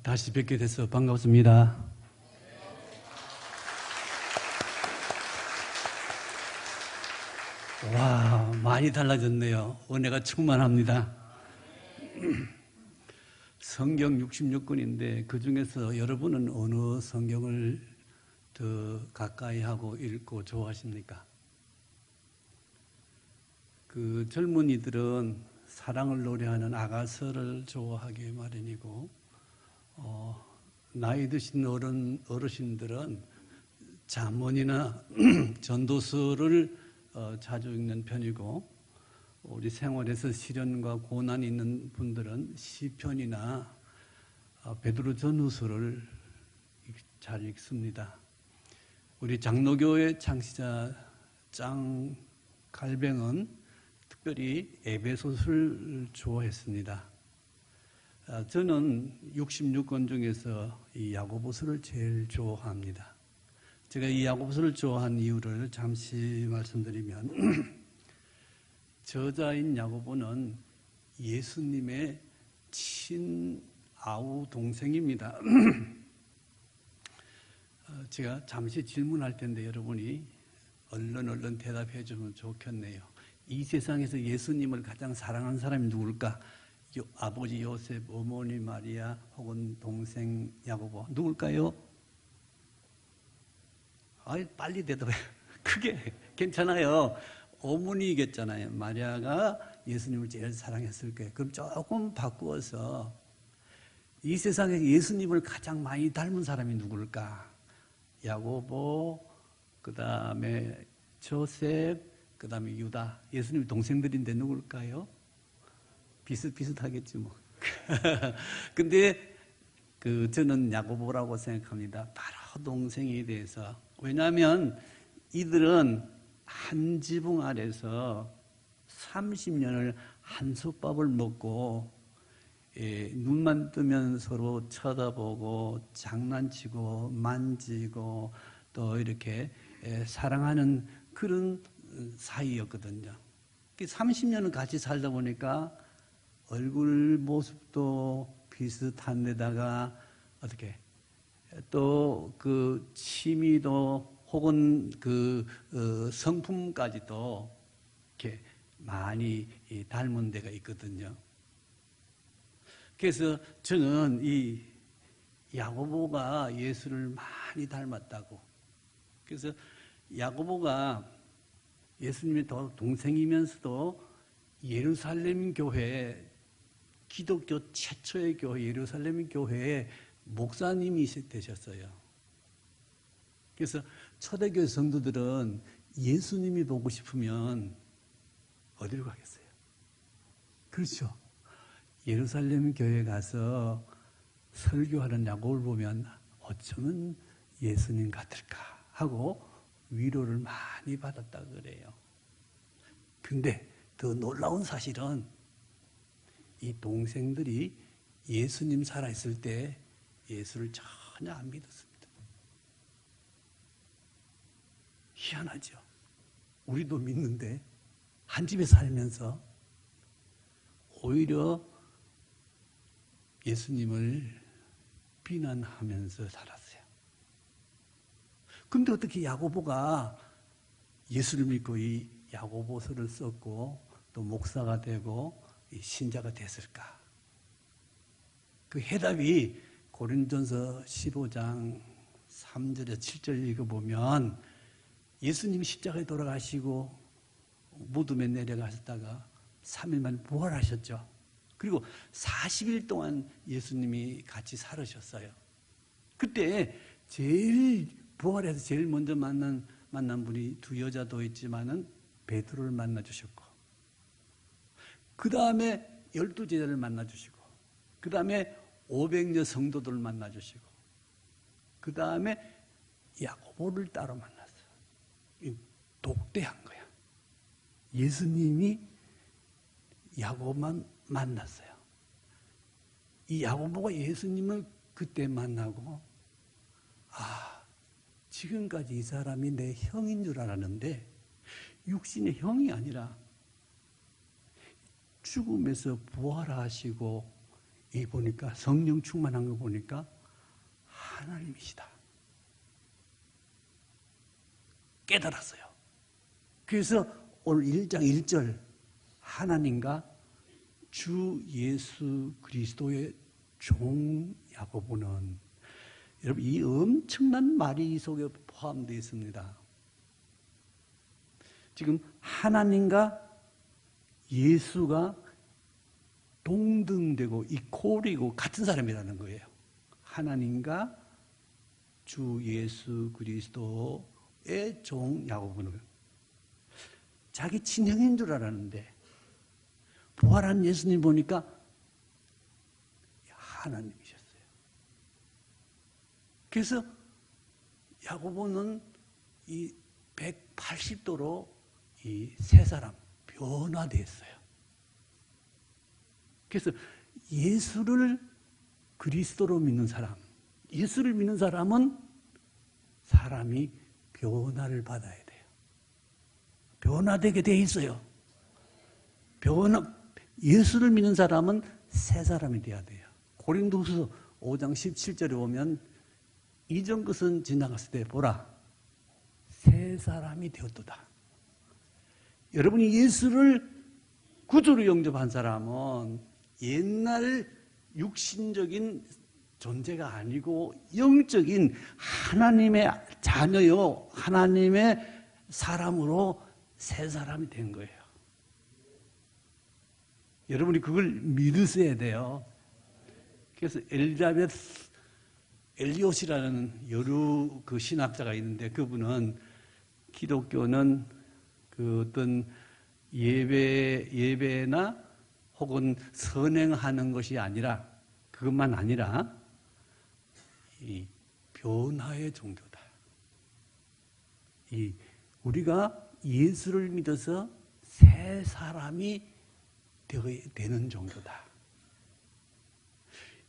다시 뵙게 돼서 반갑습니다. 와, 많이 달라졌네요. 은혜가 충만합니다. 성경 66권인데 그 중에서 여러분은 어느 성경을 더 가까이 하고 읽고 좋아하십니까? 그 젊은이들은 사랑을 노래하는 아가서를 좋아하기 마련이고, 나이 드신 어르신들은 잠언이나 전도서를 자주 읽는 편이고, 우리 생활에서 시련과 고난이 있는 분들은 시편이나 베드로 전후서를 잘 읽습니다. 우리 장로교회 창시자 짱 갈뱅은 특별히 에베소서를 좋아했습니다. 저는 66권 중에서 이 야고보서를 제일 좋아합니다. 제가 이 야고보서를 좋아한 이유를 잠시 말씀드리면 저자인 야고보는 예수님의 친아우 동생입니다. 제가 잠시 질문할 텐데 여러분이 얼른 대답해 주면 좋겠네요. 이 세상에서 예수님을 가장 사랑하는 사람이 누굴까? 아버지 요셉, 어머니 마리아, 혹은 동생 야고보, 누굴까요? 빨리 대답해. 크게 괜찮아요. 어머니겠잖아요. 마리아가 예수님을 제일 사랑했을 거예요. 그럼 조금 바꾸어서 이 세상에 예수님을 가장 많이 닮은 사람이 누굴까? 야고보, 그 다음에 조셉, 그 다음에 유다. 예수님 동생들인데 누굴까요? 비슷하겠지 뭐. 근데 저는 야고보라고 생각합니다. 바로 동생에 대해서. 왜냐하면 이들은 한 지붕 아래서 30년을 한솥밥을 먹고, 눈만 뜨면 서로 쳐다보고 장난치고 만지고 또 이렇게 사랑하는 그런 사이였거든요. 30년을 같이 살다 보니까 얼굴 모습도 비슷한 데다가 어떻게 또 그 취미도 혹은 성품까지도 이렇게 많이 닮은 데가 있거든요. 그래서 저는 이 야고보가 예수를 많이 닮았다고. 그래서 야고보가 예수님의 동생이면서도 예루살렘 교회, 기독교 최초의 교회 예루살렘 교회의 목사님이 되셨어요. 그래서 초대교회 성도들은 예수님이 보고 싶으면 어디로 가겠어요? 그렇죠. 예루살렘 교회에 가서 설교하는 야고보를 보면 어쩌면 예수님 같을까 하고 위로를 많이 받았다 그래요. 근데 더 놀라운 사실은 이 동생들이 예수님 살아있을 때 예수를 전혀 안 믿었습니다. 희한하죠. 우리도 믿는데 한 집에 살면서 오히려 예수님을 비난하면서 살았어요. 근데 어떻게 야고보가 예수를 믿고 이 야고보서를 썼고 또 목사가 되고 신자가 됐을까? 그 해답이 고린도전서 15장 3절에 7절 읽어보면 예수님이 십자가에 돌아가시고 무덤에 내려가셨다가 3일 만에 부활하셨죠. 그리고 40일 동안 예수님이 같이 살으셨어요. 그때 부활해서 제일 먼저 만난 분이 두 여자도 있지만은 베드로를 만나 주셨고, 그 다음에 12제자를 만나 주시고, 그 다음에 500여 성도들을 만나 주시고, 그 다음에 야고보를 따로 만났어요. 독대한 거야. 예수님이 야고보만 만났어요. 이 야고보가 예수님을 그때 만나고, 지금까지 이 사람이 내 형인 줄 알았는데 육신의 형이 아니라 죽음에서 부활하시고 이 보니까 성령 충만한 거 보니까 하나님이시다. 깨달았어요. 그래서 오늘 1장 1절 하나님과 주 예수 그리스도의 종 야고보는 여러분 이 엄청난 말이 이 속에 포함되어 있습니다. 지금 하나님과 예수가 동등되고 이퀄이고 같은 사람이라는 거예요. 하나님과 주 예수 그리스도의 종 야고보는 자기 친형인 줄 알았는데 부활한 예수님 보니까 하나님이셨어요. 그래서 야고보는 이 180도로 이 세 사람 변화됐어요. 그래서 예수를 그리스도로 믿는 사람, 예수를 믿는 사람은 사람이 변화를 받아야 돼요. 변화되게 돼 있어요. 예수를 믿는 사람은 새 사람이 돼야 돼요. 고린도후서 5장 17절에 보면 이전 것은 지나갔을 때 보라 새 사람이 되었도다. 여러분이 예수를 구주로 영접한 사람은 옛날 육신적인 존재가 아니고 영적인 하나님의 자녀요, 하나님의 사람으로 새 사람이 된 거예요. 여러분이 그걸 믿으셔야 돼요. 그래서 엘리엇이라는 여러 그 신학자가 있는데 그분은 기독교는 그 어떤 예배나 혹은 선행하는 것이 아니라 그것만 아니라 이 변화의 종교다. 우리가 예수를 믿어서 새 사람이 되는 종교다.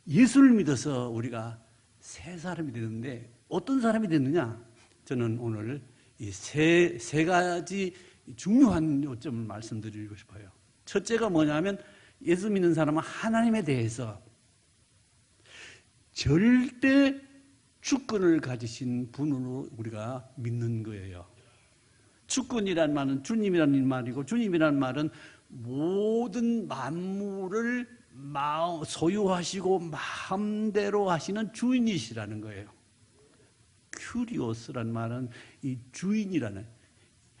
예수를 믿어서 우리가 새 사람이 되는데 어떤 사람이 되느냐? 저는 오늘 이 세 가지 중요한 요점을 말씀드리고 싶어요. 첫째가 뭐냐면 예수 믿는 사람은 하나님에 대해서 절대 주권을 가지신 분으로 우리가 믿는 거예요. 주권이란 말은 주님이라는 말이고 주님이라는 말은 모든 만물을 소유하시고 마음대로 하시는 주인이시라는 거예요. 큐리오스란 말은 이 주인이라는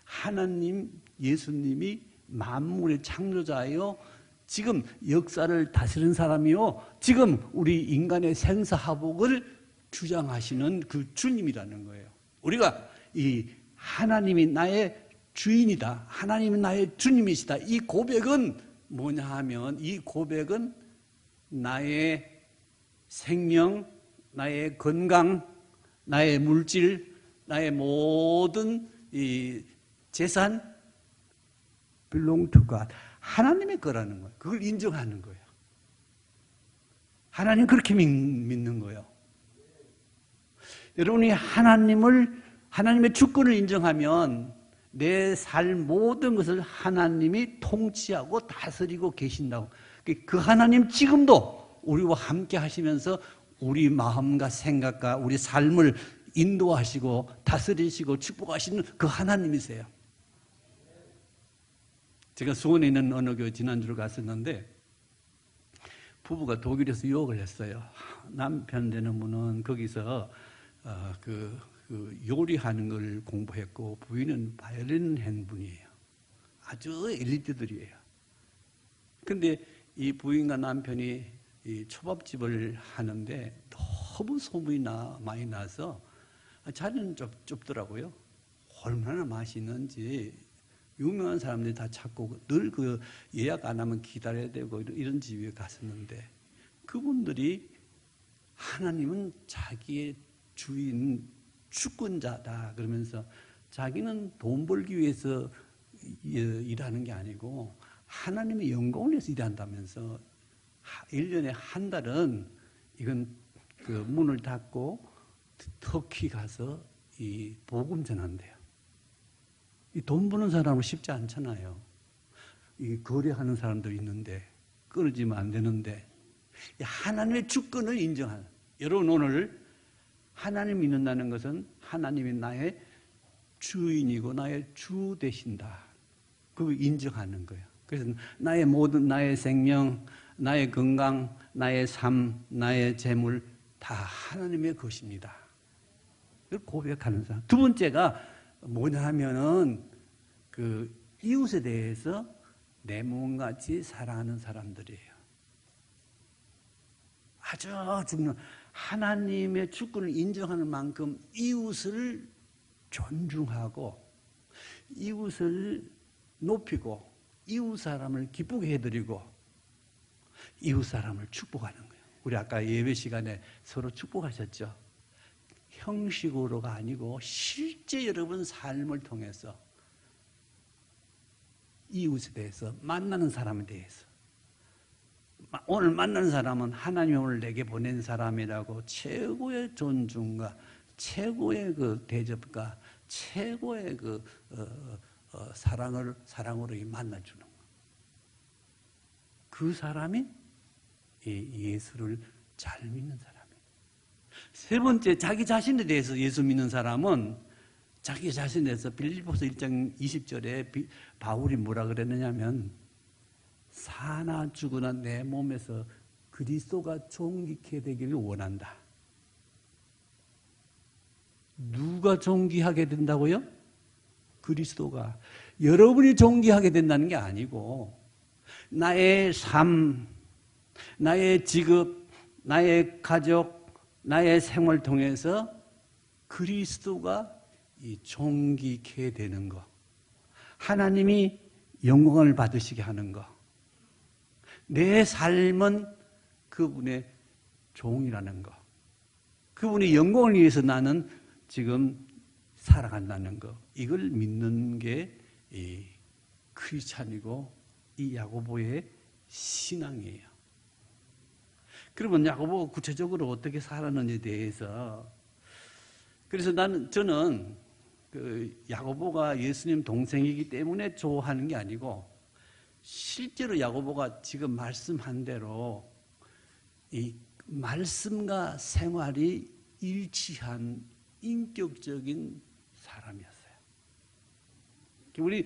하나님 예수님이 만물의 창조자요 지금 역사를 다스리는 사람이요 지금 우리 인간의 생사화복을 주장하시는 그 주님이라는 거예요. 우리가 이 하나님이 나의 주인이다. 하나님이 나의 주님이시다. 이 고백은 뭐냐 하면 이 고백은 나의 생명, 나의 건강, 나의 물질, 나의 모든 이 재산 belong to God. 하나님의 거라는 거예요. 그걸 인정하는 거예요. 하나님 그렇게 믿는 거예요. 여러분이 하나님의 주권을 인정하면 내 삶 모든 것을 하나님이 통치하고 다스리고 계신다고. 그 하나님 지금도 우리와 함께 하시면서 우리 마음과 생각과 우리 삶을 인도하시고 다스리시고 축복하시는 그 하나님이세요. 제가 수원에 있는 어느 교회 지난주로 갔었는데 부부가 독일에서 유학을 했어요. 남편 되는 분은 거기서 요리하는 걸 공부했고 부인은 바이올린 한 분이에요. 아주 엘리트들이에요. 근데 이 부인과 남편이 이 초밥집을 하는데 너무 소문이 많이 나서 자리는 좁더라고요. 얼마나 맛있는지 유명한 사람들이 다 찾고 늘 그 예약 안 하면 기다려야 되고 이런 집에 갔었는데 그분들이 하나님은 자기의 주인 주권자다 그러면서 자기는 돈 벌기 위해서 일하는 게 아니고 하나님의 영광을 위해서 일한다면서 1년에 한 달은 이건 그 문을 닫고 터키 가서 이 복음 전한대요. 이 돈 버는 사람은 쉽지 않잖아요. 이 거래하는 사람도 있는데 끊어지면 안 되는데 하나님의 주권을 인정하는. 여러분 오늘 하나님 믿는다는 것은 하나님이 나의 주인이고 나의 주 되신다. 그걸 인정하는 거예요. 그래서 나의 모든 나의 생명, 나의 건강, 나의 삶, 나의 재물 다 하나님의 것입니다. 그걸 고백하는 사람. 두 번째가 뭐냐 하면은 그 이웃에 대해서 내 몸같이 사랑하는 사람들이에요. 아주 중요한 하나님의 주권을 인정하는 만큼 이웃을 존중하고 이웃을 높이고 이웃 사람을 기쁘게 해드리고 이웃 사람을 축복하는 거예요. 우리 아까 예배 시간에 서로 축복하셨죠? 형식으로가 아니고 실제 여러분 삶을 통해서 이웃에 대해서 만나는 사람에 대해서 오늘 만나는 사람은 하나님이 오늘 내게 보낸 사람이라고 최고의 존중과 최고의 그 대접과 최고의 그 사랑으로 만나주는 거. 그 사람이 예수를 잘 믿는 사람이에요. 세 번째, 자기 자신에 대해서 예수 믿는 사람은 자기 자신에 대해서 빌립보서 1장 20절에 바울이 뭐라 그랬느냐면 사나 죽으나 내 몸에서 그리스도가 존귀케 되기를 원한다. 누가 존귀하게 된다고요? 그리스도가. 여러분이 존귀하게 된다는 게 아니고 나의 삶, 나의 직업, 나의 가족, 나의 생활을 통해서 그리스도가 존귀케 되는 것. 하나님이 영광을 받으시게 하는 것. 내 삶은 그분의 종이라는 것. 그분의 영광을 위해서 나는 지금 살아간다는 것. 이걸 믿는 게 크리스찬이고 이 야고보의 신앙이에요. 그러면 야고보가 구체적으로 어떻게 살았는지에 대해서 그래서 저는 그 야고보가 예수님 동생이기 때문에 좋아하는 게 아니고 실제로 야고보가 지금 말씀한 대로 이 말씀과 생활이 일치한 인격적인 사람이었어요. 우리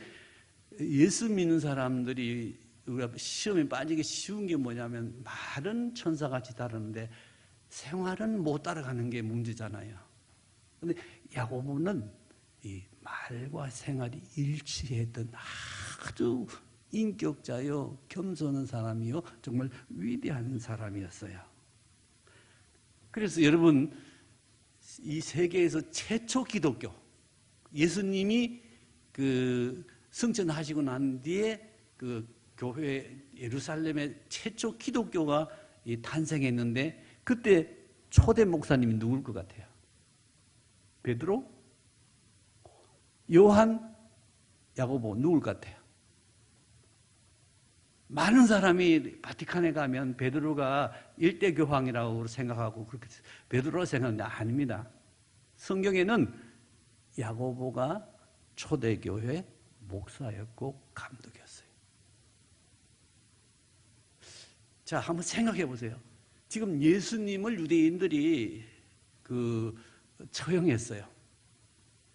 예수 믿는 사람들이 우리가 시험에 빠지기 쉬운 게 뭐냐면 말은 천사같이 다르는데 생활은 못 따라가는 게 문제잖아요. 그런데 야고보는 이 말과 생활이 일치했던 아주 인격자요, 겸손한 사람이요, 정말 위대한 사람이었어요. 그래서 여러분, 이 세계에서 최초 기독교, 예수님이 그 승천하시고 난 뒤에 그 교회 예루살렘의 최초 기독교가 탄생했는데 그때 초대 목사님이 누굴 것 같아요? 베드로? 요한? 야고보? 누굴 것 같아요? 많은 사람이 바티칸에 가면 베드로가 일대 교황이라고 생각하고 그렇게 베드로라 생각하는데 아닙니다. 성경에는 야고보가 초대교회 목사였고 감독이었어요. 자, 한번 생각해 보세요. 지금 예수님을 유대인들이 처형했어요.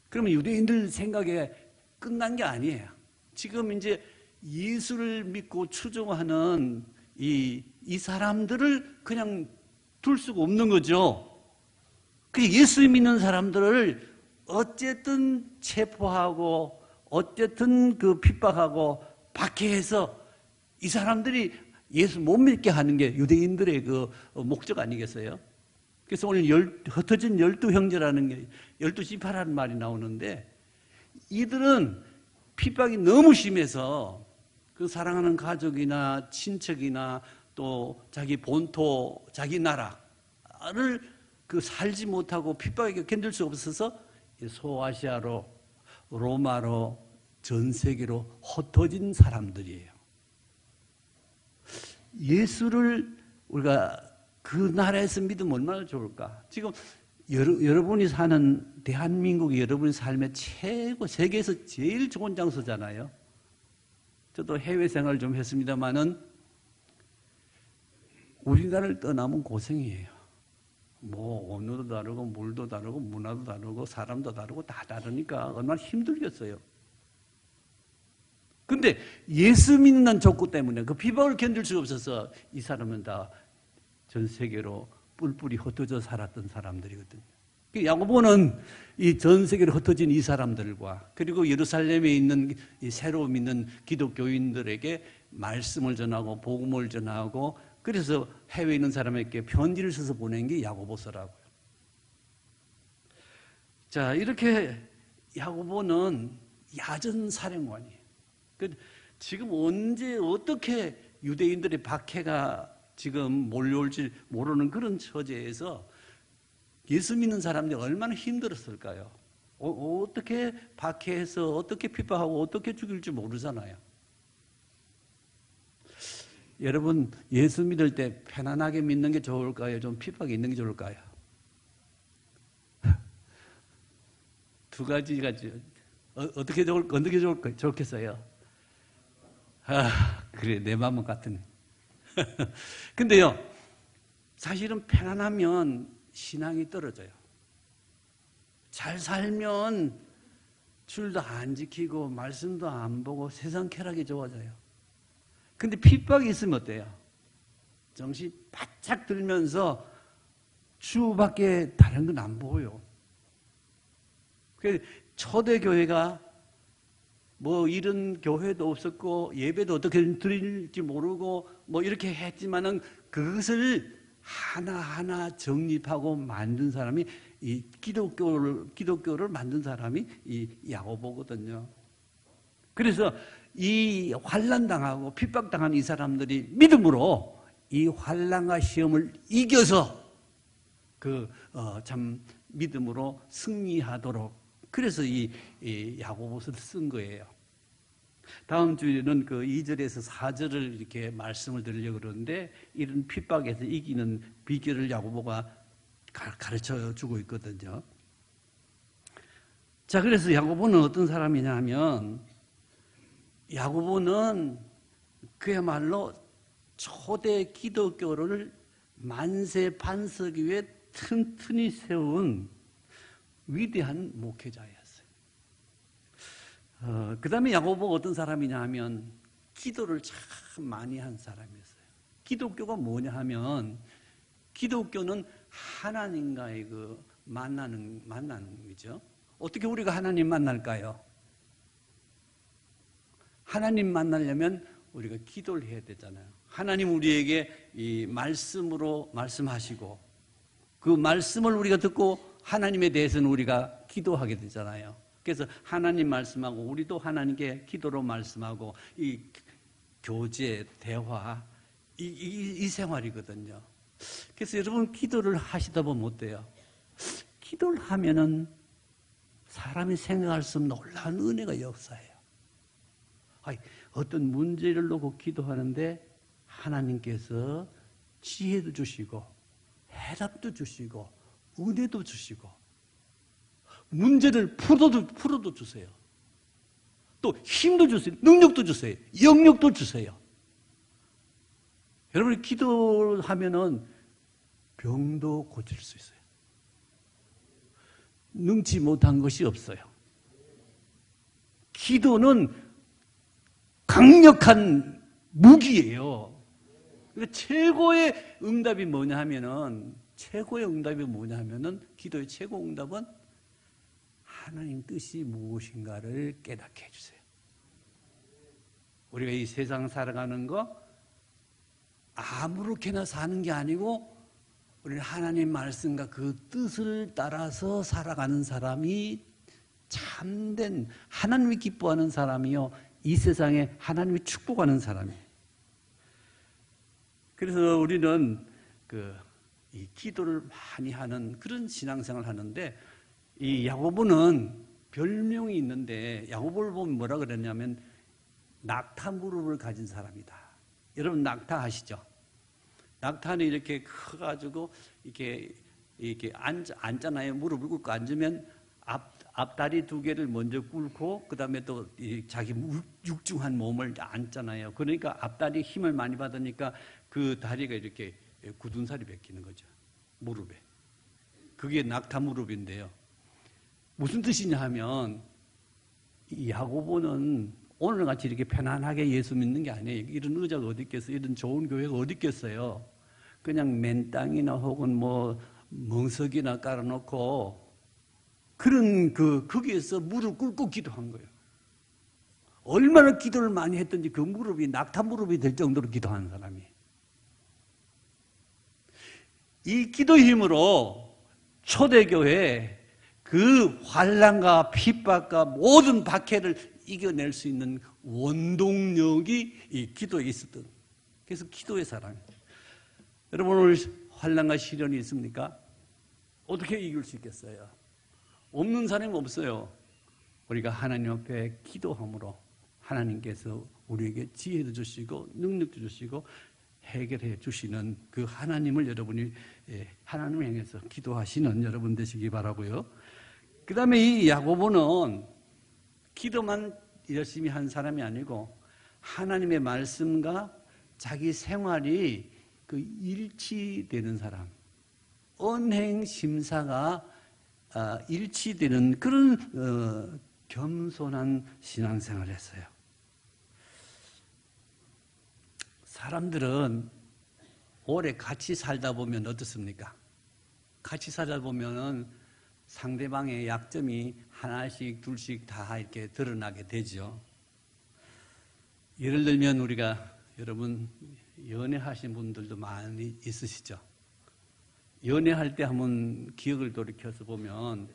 그러면 유대인들 생각에 끝난 게 아니에요. 지금 이제 예수를 믿고 추종하는 이 사람들을 그냥 둘 수가 없는 거죠. 예수 믿는 사람들을 어쨌든 체포하고 어쨌든 핍박하고 박해해서 이 사람들이 예수 못 믿게 하는 게 유대인들의 목적 아니겠어요? 그래서 오늘 흩어진 12형제라는 게 12지파라는 말이 나오는데 이들은 핍박이 너무 심해서 그 사랑하는 가족이나 친척이나 또 자기 본토, 자기 나라를 살지 못하고 핍박에 견딜 수 없어서 소아시아로, 로마로, 전 세계로 흩어진 사람들이에요. 예수를 우리가 그 나라에서 믿으면 얼마나 좋을까? 지금 여러분이 사는 대한민국이 여러분의 삶의 최고, 세계에서 제일 좋은 장소잖아요. 저도 해외 생활을 좀 했습니다만은 우리나라를 떠나면 고생이에요. 뭐 언어도 다르고 물도 다르고 문화도 다르고 사람도 다르고 다 다르니까 얼마나 힘들겠어요. 근데 예수 믿는 족구 때문에 그 비방을 견딜 수가 없어서 이 사람은 다 전 세계로 뿔뿔이 흩어져 살았던 사람들이거든요. 야고보는 이 전 세계로 흩어진 이 사람들과 그리고 예루살렘에 있는 이 새로 믿는 기독교인들에게 말씀을 전하고 복음을 전하고 그래서 해외에 있는 사람에게 편지를 써서 보낸 게 야고보서라고요. 자, 이렇게 야고보는 야전 사령관이에요. 지금 언제 어떻게 유대인들의 박해가 지금 몰려올지 모르는 그런 처지에서 예수 믿는 사람들이 얼마나 힘들었을까요? 어떻게 박해해서 어떻게 핍박하고 어떻게 죽일지 모르잖아요. 여러분, 예수 믿을 때 편안하게 믿는 게 좋을까요? 좀 핍박이 있는 게 좋을까요? 두 가지가 어떻게 좋겠어요? 그래, 내 마음은 같으네. 근데요, 사실은 편안하면 신앙이 떨어져요. 잘 살면 줄도 안 지키고 말씀도 안 보고 세상 쾌락이 좋아져요. 근데 핍박이 있으면 어때요? 정신 바짝 들면서 주밖에 다른 건 안 보여요. 초대교회가 뭐 이런 교회도 없었고 예배도 어떻게 드릴지 모르고 뭐 이렇게 했지만은 그것을 하나하나 정립하고 만든 사람이 이 기독교를 만든 사람이 이 야고보거든요. 그래서 이 환난당하고 핍박당한 이 사람들이 믿음으로 이 환난과 시험을 이겨서 참 믿음으로 승리하도록 그래서 이 야고보서를 쓴 거예요. 다음 주에는 그 2절에서 4절을 이렇게 말씀을 드리려고 그러는데 이런 핍박에서 이기는 비결을 야고보가 가르쳐 주고 있거든요. 자, 그래서 야고보는 어떤 사람이냐 하면 야고보는 그야말로 초대 기독교를 만세 반석 위에 튼튼히 세운 위대한 목회자였어요. 그 다음에 야고보가 어떤 사람이냐 하면 기도를 참 많이 한 사람이었어요. 기독교가 뭐냐 하면 기독교는 하나님과의 그 만나는 거죠. 어떻게 우리가 하나님 만날까요? 하나님 만나려면 우리가 기도를 해야 되잖아요. 하나님 우리에게 이 말씀으로 말씀하시고 그 말씀을 우리가 듣고 하나님에 대해서는 우리가 기도하게 되잖아요. 그래서 하나님 말씀하고 우리도 하나님께 기도로 말씀하고 이 교제, 대화 이 생활이거든요. 그래서 여러분 기도를 하시다 보면 어때요? 기도를 하면은 사람이 생각할 수 없는 놀라운 은혜가 역사해요. 어떤 문제를 놓고 기도하는데 하나님께서 지혜도 주시고 해답도 주시고 은혜도 주시고 문제를 풀어도 주세요. 또 힘도 주세요. 능력도 주세요. 영역도 주세요. 여러분이 기도하면은 병도 고칠 수 있어요. 능치 못한 것이 없어요. 기도는 강력한 무기예요. 그러니까 최고의 응답이 뭐냐 하면은 기도의 최고 응답은 하나님 뜻이 무엇인가를 깨닫게 해주세요. 우리가 이 세상 살아가는 거 아무렇게나 사는 게 아니고 우리는 하나님 말씀과 그 뜻을 따라서 살아가는 사람이 참된 하나님이 기뻐하는 사람이요 이 세상에 하나님이 축복하는 사람이에요. 그래서 우리는 이 기도를 많이 하는 그런 신앙생활을 하는데 이 야고보는 별명이 있는데 야고보를 보면 뭐라 그랬냐면 낙타 무릎을 가진 사람이다. 여러분 낙타 아시죠? 낙타는 이렇게 커가지고 이렇게 앉잖아요. 무릎을 꿇고 앉으면 앞다리 두 개를 먼저 꿇고 그 다음에 또 자기 육중한 몸을 앉잖아요. 그러니까 앞다리에 힘을 많이 받으니까 그 다리가 이렇게 굳은 살이 벗기는 거죠. 무릎에. 그게 낙타 무릎인데요. 무슨 뜻이냐 하면 이 야고보는 오늘같이 이렇게 편안하게 예수 믿는 게 아니에요. 이런 의자가 어디 있겠어요? 이런 좋은 교회가 어디 있겠어요? 그냥 맨 땅이나 혹은 뭐 멍석이나 깔아놓고 그런 거기에서 무릎 꿇고 기도한 거예요. 얼마나 기도를 많이 했든지 그 무릎이 낙타 무릎이 될 정도로 기도하는 사람이에요. 이 기도 힘으로 초대교회 그 환난과 핍박과 모든 박해를 이겨낼 수 있는 원동력이 이 기도에 있었던. 그래서 기도의 사람이에요. 여러분 오늘 환난과 시련이 있습니까? 어떻게 이길 수 있겠어요? 없는 사람이 없어요. 우리가 하나님 앞에 기도함으로 하나님께서 우리에게 지혜도 주시고 능력도 주시고 해결해 주시는 그 하나님을 여러분이 하나님을 향해서 기도하시는 여러분 되시기 바라고요. 그 다음에 이 야고보는 기도만 열심히 한 사람이 아니고 하나님의 말씀과 자기 생활이 그 일치되는 사람, 언행 심사가 일치되는 그런 겸손한 신앙생활을 했어요. 사람들은 오래 같이 살다 보면 어떻습니까? 같이 살다 보면은 상대방의 약점이 하나씩 둘씩 다 이렇게 드러나게 되죠. 예를 들면 우리가 여러분 연애하신 분들도 많이 있으시죠. 연애할 때 한번 기억을 돌이켜서 보면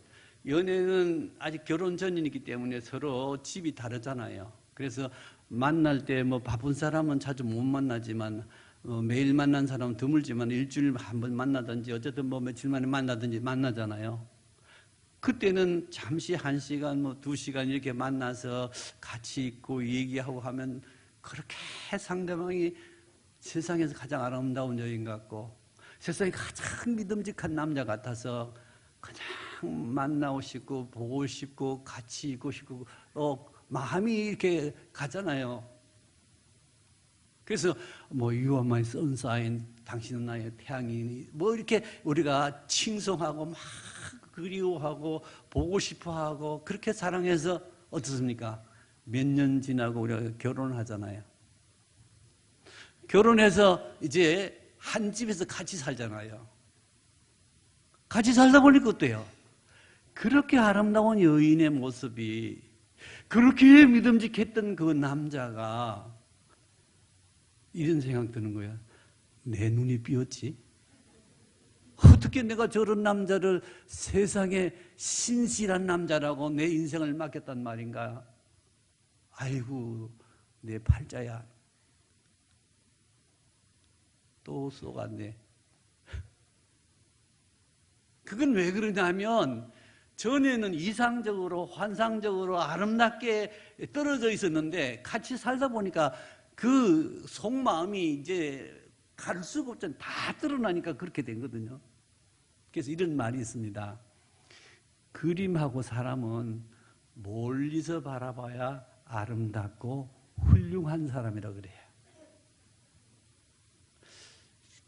연애는 아직 결혼 전이기 때문에 서로 집이 다르잖아요. 그래서 만날 때 뭐 바쁜 사람은 자주 못 만나지만 매일 만난 사람은 드물지만 일주일에 한 번 만나든지 어쨌든 뭐 며칠 만에 만나든지 만나잖아요. 그때는 잠시 1시간 뭐 2시간 이렇게 만나서 같이 있고 얘기하고 하면 그렇게 상대방이 세상에서 가장 아름다운 여인 같고 세상에 가장 믿음직한 남자 같아서 그냥 만나고 싶고 보고 싶고 같이 있고 싶고 마음이 이렇게 가잖아요. 그래서 뭐 You are my sunshine, 당신은 나의 태양이니 뭐 이렇게 우리가 칭송하고 막 그리워하고 보고 싶어하고 그렇게 사랑해서 어떻습니까? 몇 년 지나고 우리가 결혼을 하잖아요. 결혼해서 이제 한 집에서 같이 살잖아요. 같이 살다 보니까 어때요? 그렇게 아름다운 여인의 모습이 그렇게 믿음직했던 그 남자가 이런 생각 드는 거야. 내 눈이 삐었지? 어떻게 내가 저런 남자를 세상에 신실한 남자라고 내 인생을 맡겼단 말인가? 아이고 내 팔자야. 또 쏘갔네. 그건 왜 그러냐면 전에는 이상적으로 환상적으로 아름답게 떨어져 있었는데 같이 살다 보니까 그 속마음이 이제 가릴 수가 없잖아요. 다 드러나니까 그렇게 된 거거든요. 그래서 이런 말이 있습니다. 그림하고 사람은 멀리서 바라봐야 아름답고 훌륭한 사람이라고 그래요.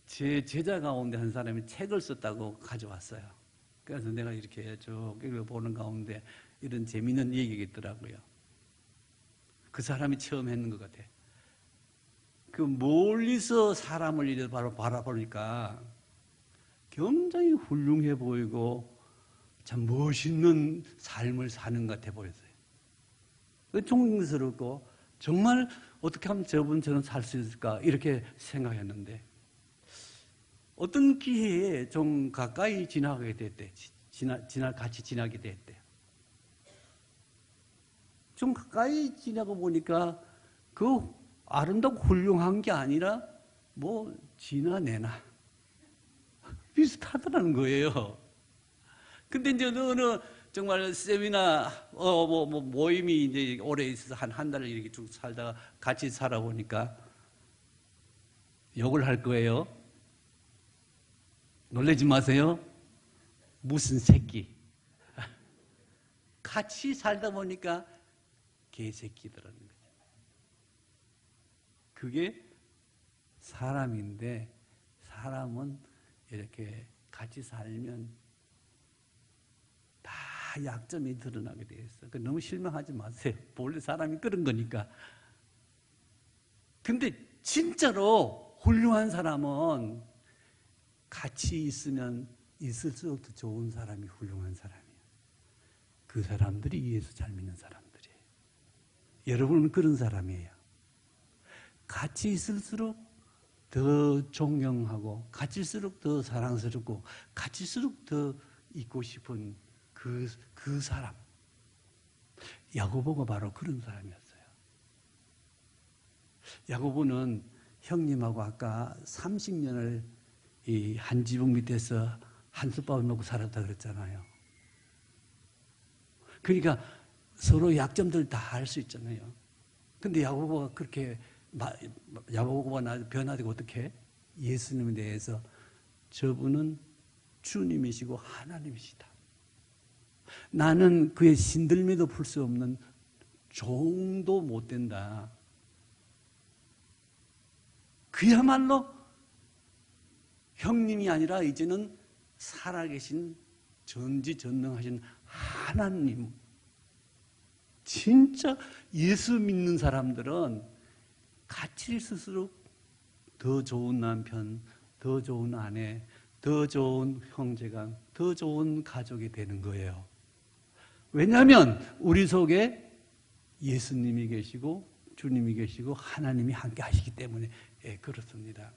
제 제자 가운데 한 사람이 책을 썼다고 가져왔어요. 그래서 내가 이렇게 쭉 읽어보는 가운데 이런 재미있는 얘기가 있더라고요. 그 사람이 처음 했는 것 같아요. 그 멀리서 사람을 이렇게 바라보니까 굉장히 훌륭해 보이고 참 멋있는 삶을 사는 것 같아 보였어요. 존경스럽고 정말 어떻게 하면 저분처럼 살 수 있을까 이렇게 생각했는데 어떤 기회에 좀 가까이 지나가게 됐대. 같이 지나게 됐대. 좀 가까이 지나고 보니까 그 아름답고 훌륭한 게 아니라 뭐 지나내나 비슷하더라는 거예요. 근데 이제 어느 정말 세미나 모임이 이제 오래 있어서 한 달을 이렇게 쭉 살다가 같이 살아보니까 욕을 할 거예요. 놀라지 마세요. 무슨 새끼. 같이 살다 보니까 개새끼더라는 거죠. 그게 사람인데 사람은 이렇게 같이 살면 다 약점이 드러나게 돼 있어. 너무 실망하지 마세요. 원래 사람이 그런 거니까. 근데 진짜로 훌륭한 사람은 같이 있으면 있을수록 더 좋은 사람이 훌륭한 사람이에요. 그 사람들이 예수 잘 믿는 사람들이에요. 여러분은 그런 사람이에요. 같이 있을수록 더 존경하고, 같이 있을수록 더 사랑스럽고, 같이 있을수록 더 있고 싶은 그 사람. 야고보가 바로 그런 사람이었어요. 야고보는 형님하고 아까 30년을 이 한 지붕 밑에서 한솥밥을 먹고 살았다 그랬잖아요. 그러니까 서로 약점들 다 알 수 있잖아요. 근데 야고보가 그렇게, 야고보가 변화되고 어떻게 해? 예수님에 대해서 저분은 주님이시고 하나님이시다. 나는 그의 신들매도 풀 수 없는 종도 못 된다. 그야말로 형님이 아니라 이제는 살아계신 전지전능하신 하나님. 진짜 예수 믿는 사람들은 같이 있을수록 더 좋은 남편, 더 좋은 아내, 더 좋은 형제간, 더 좋은 가족이 되는 거예요. 왜냐하면 우리 속에 예수님이 계시고 주님이 계시고 하나님이 함께 하시기 때문에 그렇습니다.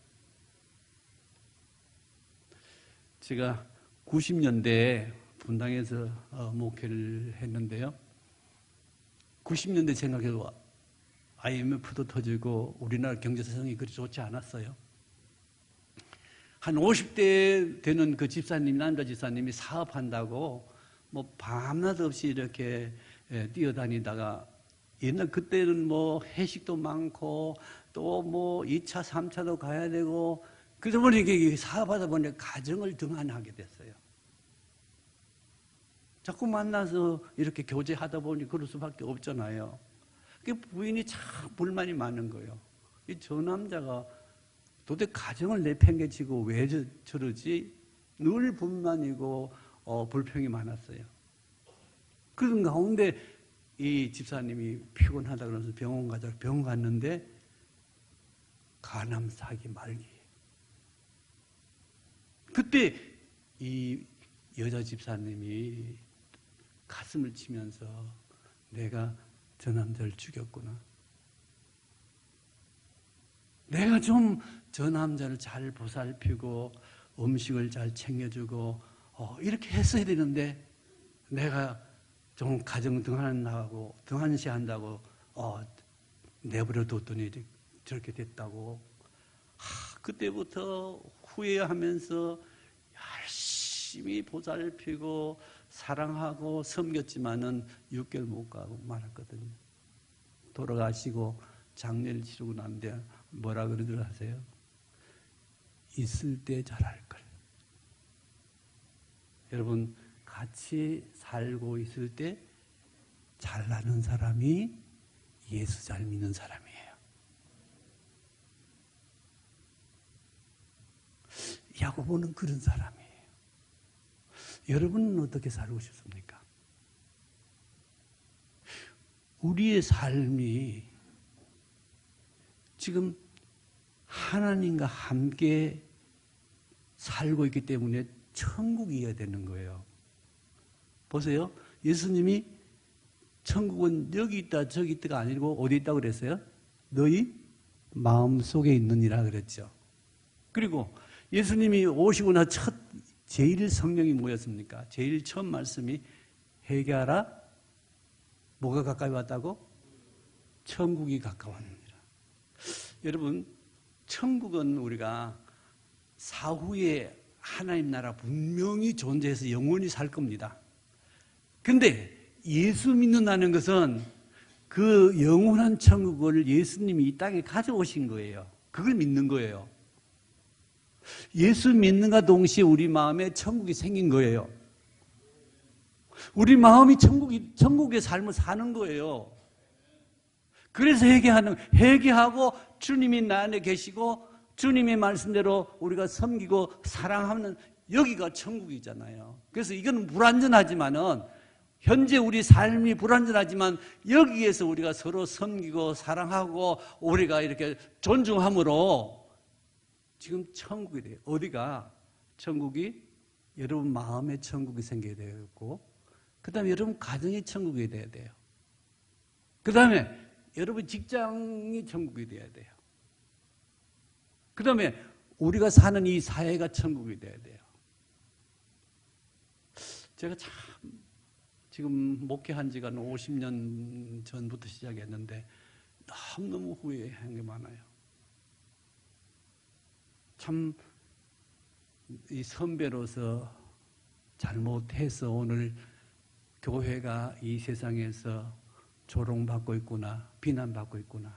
제가 90년대에 분당에서 목회를 했는데요. 90년대 생각해도 IMF도 터지고 우리나라 경제사정이 그리 좋지 않았어요. 한 50대 되는 그 집사님, 남자 집사님이 사업한다고 뭐 밤낮 없이 이렇게 뛰어다니다가, 옛날 그때는 뭐 회식도 많고 또 뭐 2차, 3차도 가야 되고, 그러다 보니 사업하다 보니 가정을 등한하게 됐어요. 자꾸 만나서 이렇게 교제하다 보니 그럴 수밖에 없잖아요. 부인이 참 불만이 많은 거예요. 저 남자가 도대체 가정을 내팽개치고 왜 저러지? 늘 불만이고 불평이 많았어요. 그런 가운데 이 집사님이 피곤하다 그러면서 병원 가자고 병원 갔는데 간암 4기 말기. 그때 이 여자 집사님이 가슴을 치면서 내가 저 남자를 죽였구나. 내가 좀 저 남자를 잘 보살피고 음식을 잘 챙겨주고 이렇게 했어야 되는데 내가 좀 가정 등한시한다고 내버려 뒀더니 저렇게 됐다고. 그때부터 후회하면서 열심히 보살피고 사랑하고 섬겼지만은 6개월 못 가고 말았거든요. 돌아가시고 장례를 치르고 난데 뭐라 그러더라 하세요? 있을 때 잘할 걸. 여러분, 같이 살고 있을 때 잘나는 사람이 예수 잘 믿는 사람이에요. 야고보는 그런 사람이에요. 여러분은 어떻게 살고 싶습니까? 우리의 삶이 지금 하나님과 함께 살고 있기 때문에 천국이어야 되는 거예요. 보세요. 예수님이 천국은 여기 있다 저기 있다가 아니고 어디 있다고 그랬어요? 너희 마음속에 있느니라 그랬죠. 그리고 예수님이 오시고 나 제일 성령이 뭐였습니까? 제일 처음 말씀이 회개하라. 뭐가 가까이 왔다고? 천국이 가까웠느니라. 여러분, 천국은 우리가 사후에 하나님 나라 분명히 존재해서 영원히 살 겁니다. 근데 예수 믿는다는 것은 그 영원한 천국을 예수님이 이 땅에 가져오신 거예요. 그걸 믿는 거예요. 예수 믿는가 동시에 우리 마음에 천국이 생긴 거예요. 우리 마음이 천국의 삶을 사는 거예요. 그래서 회개하고 주님이 나 안에 계시고 주님의 말씀대로 우리가 섬기고 사랑하는 여기가 천국이잖아요. 그래서 이건 불완전하지만은 현재 우리 삶이 불완전하지만 여기에서 우리가 서로 섬기고 사랑하고 우리가 이렇게 존중함으로 지금 천국이 돼요. 어디가? 천국이 여러분 마음의 천국이 생겨야 되고, 그 다음에 여러분 가정이 천국이 돼야 돼요. 그 다음에 여러분 직장이 천국이 돼야 돼요. 그 다음에 우리가 사는 이 사회가 천국이 돼야 돼요. 제가 참 지금 목회한 지가 50년 전부터 시작했는데 너무 후회한 게 많아요. 참 이 선배로서 잘못해서 오늘 교회가 이 세상에서 조롱받고 있구나, 비난받고 있구나.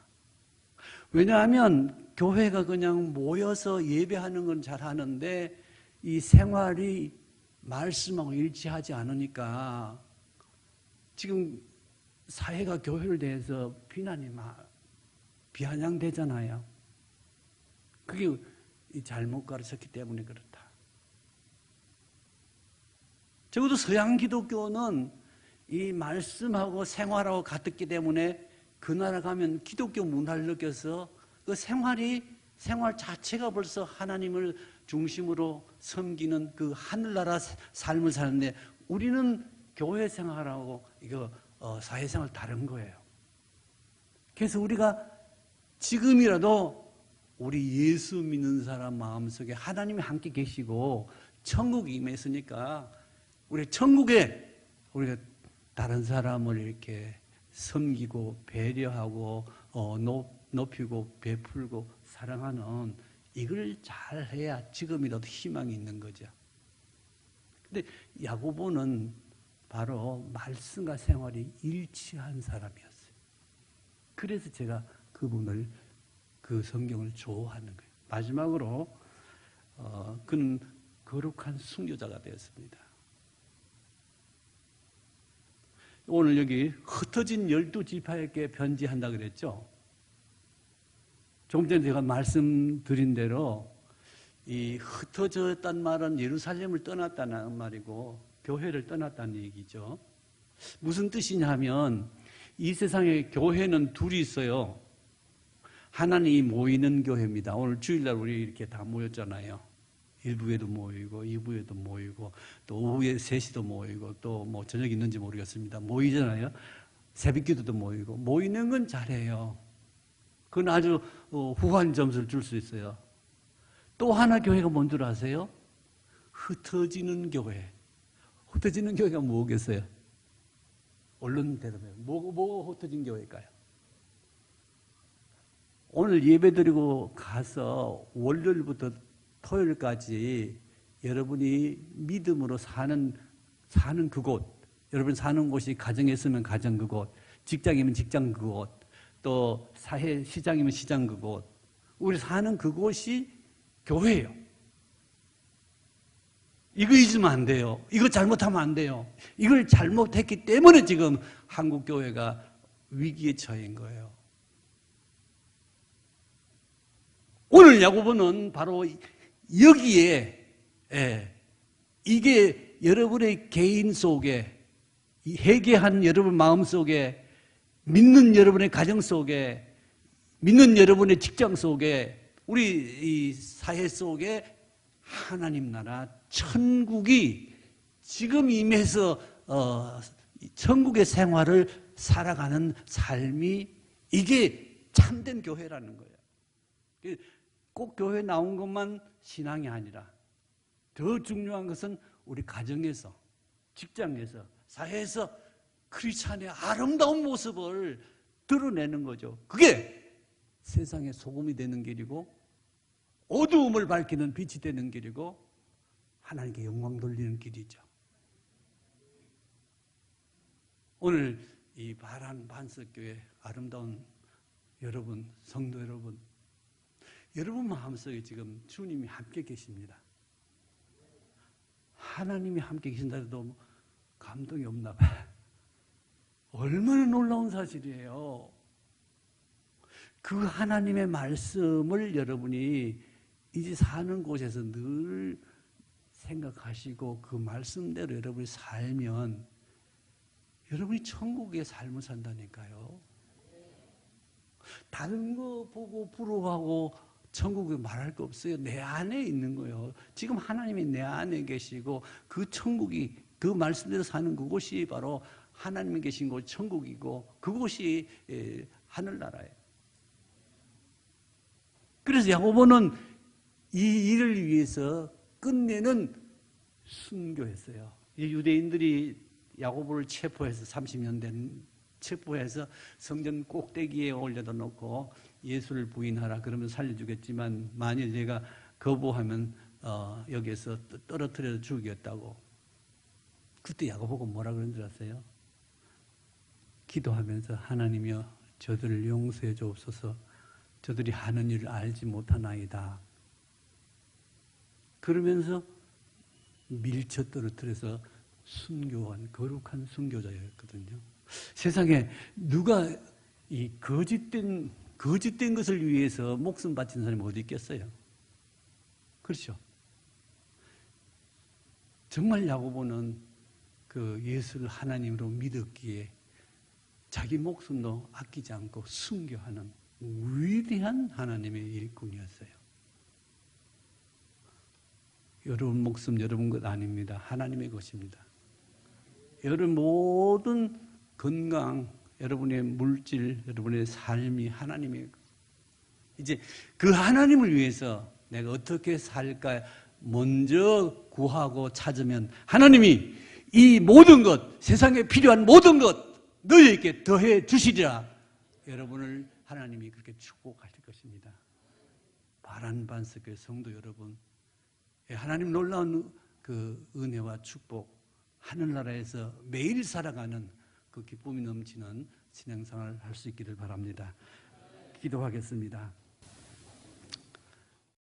왜냐하면 교회가 그냥 모여서 예배하는 건 잘하는데 이 생활이 말씀하고 일치하지 않으니까 지금 사회가 교회를 대해서 비난이 비아냥되잖아요. 그게 잘못 가르쳤기 때문에 그렇다. 적어도 서양 기독교는 이 말씀하고 생활하고 같았기 때문에 그 나라 가면 기독교 문화를 느껴서 그 생활 자체가 벌써 하나님을 중심으로 섬기는 그 하늘나라 삶을 사는데 우리는 교회 생활하고 이거 사회생활 다른 거예요. 그래서 우리가 지금이라도 우리 예수 믿는 사람 마음속에 하나님이 함께 계시고 천국이 임했으니까 우리 천국에 우리가 다른 사람을 이렇게 섬기고 배려하고 높이고 베풀고 사랑하는 이걸 잘해야 지금이라도 희망이 있는 거죠. 근데 야고보는 바로 말씀과 생활이 일치한 사람이었어요. 그래서 제가 그분을 그 성경을 좋아하는 거예요. 마지막으로 그는 거룩한 순교자가 되었습니다. 오늘 여기 흩어진 12지파에게 편지한다 그랬죠. 조금 전에 제가 말씀드린 대로 이 흩어졌단 말은 예루살렘을 떠났다는 말이고 교회를 떠났다는 얘기죠. 무슨 뜻이냐면 이 세상에 교회는 둘이 있어요. 하나님이 모이는 교회입니다. 오늘 주일날 우리 이렇게 다 모였잖아요. 1부에도 모이고 2부에도 모이고 또 오후에 3시도 모이고 또 뭐 저녁 있는지 모르겠습니다. 모이잖아요. 새벽기도도 모이고 모이는 건 잘해요. 그건 아주 후한 점수를 줄 수 있어요. 또 하나 교회가 뭔 줄 아세요? 흩어지는 교회. 흩어지는 교회가 뭐겠어요? 얼른 대답해요. 뭐가 흩어진 교회일까요? 오늘 예배드리고 가서 월요일부터 토요일까지 여러분이 믿음으로 사는 그곳, 여러분 사는 곳이 가정에 있으면 가정 그곳, 직장이면 직장 그곳, 또 사회 시장이면 시장 그곳, 우리 사는 그곳이 교회예요. 이거 잊으면 안 돼요. 이거 잘못하면 안 돼요. 이걸 잘못했기 때문에 지금 한국 교회가 위기에 처한 거예요. 오늘 야고보는 바로 여기에 이게 여러분의 개인 속에 회개한 여러분 마음 속에 믿는 여러분의 가정 속에 믿는 여러분의 직장 속에 우리 이 사회 속에 하나님 나라 천국이 지금 임해서 천국의 생활을 살아가는 삶이 이게 참된 교회라는 거예요. 꼭 교회 나온 것만 신앙이 아니라 더 중요한 것은 우리 가정에서, 직장에서, 사회에서 크리스찬의 아름다운 모습을 드러내는 거죠. 그게 세상의 소금이 되는 길이고 어두움을 밝히는 빛이 되는 길이고 하나님께 영광 돌리는 길이죠. 오늘 이 바란 반석교회 아름다운 여러분, 성도 여러분, 여러분 마음속에 지금 주님이 함께 계십니다. 하나님이 함께 계신다 해도 감동이 없나 봐요. 얼마나 놀라운 사실이에요. 그 하나님의 말씀을 여러분이 이제 사는 곳에서 늘 생각하시고 그 말씀대로 여러분이 살면 여러분이 천국의 삶을 산다니까요. 다른 거 보고 부러워하고 천국에 말할 거 없어요. 내 안에 있는 거예요. 지금 하나님이 내 안에 계시고 그 천국이 그 말씀대로 사는 그곳이 바로 하나님이 계신 곳 천국이고 그곳이 하늘나라예요. 그래서 야고보는 이 일을 위해서 끝내는 순교했어요. 유대인들이 야고보를 체포해서 30년 된 체포해서 성전 꼭대기에 올려다 놓고 예수를 부인하라 그러면 살려주겠지만 만일 제가 거부하면 여기에서 떨어뜨려 죽이겠다고. 그때 야고보가 뭐라 그런 줄 아세요? 기도하면서 하나님이여 저들을 용서해 주옵소서. 저들이 하는 일을 알지 못하나이다. 그러면서 밀쳐 떨어뜨려서 순교한 거룩한 순교자였거든요. 세상에 누가 이 거짓된 것을 위해서 목숨 바친 사람이 어디 있겠어요? 그렇죠? 정말 야고보는 그 예수를 하나님으로 믿었기에 자기 목숨도 아끼지 않고 순교하는 위대한 하나님의 일꾼이었어요. 여러분 목숨 여러분 것 아닙니다. 하나님의 것입니다. 여러분 모든 건강, 여러분의 물질, 여러분의 삶이 하나님의 이제 그 하나님을 위해서 내가 어떻게 살까 먼저 구하고 찾으면 하나님이 이 모든 것, 세상에 필요한 모든 것 너희에게 더해 주시리라. 여러분을 하나님이 그렇게 축복하실 것입니다. 바란반석의 성도 여러분, 하나님 놀라운 그 은혜와 축복, 하늘나라에서 매일 살아가는 그 기쁨이 넘치는 신앙생활을 할 수 있기를 바랍니다. 기도하겠습니다.